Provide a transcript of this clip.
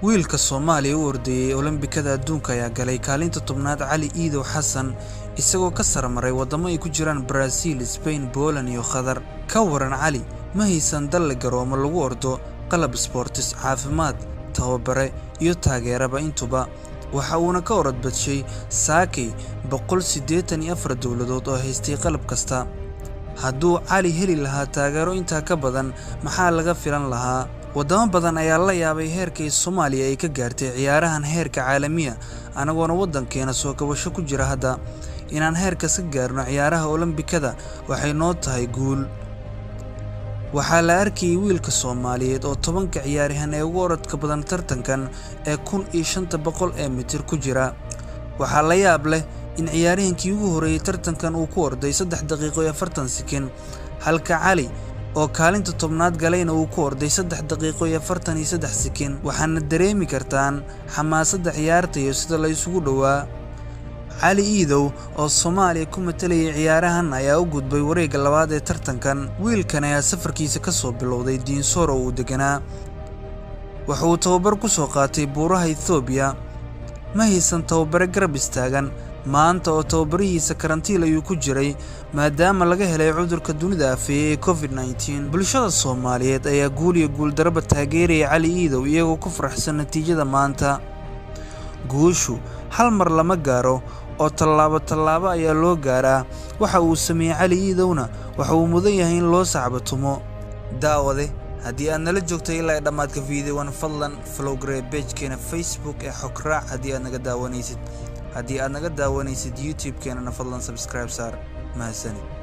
wiilka Soomaaliya u ordayay Olombikada adduunka ayaa galay kaalinta tobnaad Cali Iidow Xasan isagoo ka sarmaray wadamo ay ku jiraan Brazil, Spain, Poland iyo Qatar. Ka waran Cali ma haysan dal garoomo lagu ordo, qalab sports, caafimaad, tababare iyo taageeraba intuba. waxa uuna ka orod badshay saakay 184 dawladood oo haystay qalab kasta. hadduu Cali heli lahaa taageero intaa ka badan maxaa laga filan lahaa? wadamo badan ayaa la yaabay heerka Soomaaliya ay ka gaartay ciyaarahan heerka caalamiga anagoona wadankeena soo kabasho ku jira hadda. inaan heerka ka gaarno ciyaaraha Olombikada waxay noo tahay guul. waxaa la arkay wiilka Soomaaliyeed oo 10 ciyaaryahan ee ugu orodka badan tartankan ee 1500 mitir ku jira. waxaa la yaab leh in ciyaaryahankii ugu horeeyay tartankan uu ku orday 3 daqiiqo iyo 40 sekin, halka Cali oo kaalinta tobnaad galayna uu ku orday 3 daqiiqo iyo 43 sekin. waxaana dareemi kartaan xamaasadda ciyaarta iyo sida la isugu dhawaa. Cali Iidow oo Soomaaliya ku matalayay ciyaarahan ayaa u gudbay wareegga labaad ee tartankan. wiilkan ayaa safarkiisa ka soo bilowday Dinsor oo uu deganaa. waxa uu tababar ku soo qaatay buuraha Ethiopia. ma haysan tababare garab istaagan. maanta oo tababarihiisa karantiil ayuu ku jiray maadaama laga helay cudurka dunida afeeyay COVID-19. bulshada Soomaaliyeed ayaa guul iyo guul daraba taageeraya Cali Iidow iyagoo ku faraxsan natiijada maanta. guushu hal mar lama gaaro oo tallaabo ayaa loo gaaraa. waxa uu sameeyay Cali Iidowna waxa uu mudan yahay in loo sacbatumo. daawade haddii aad nala joogtay ilaa dhamaadka fiidiyowan fadlan follow page-keena Facebook ee Xograac haddii aad naga daawanaysid. haddii aad naga daawanaysid YouTube-keena fadlan subscribe saar. mahadsanid.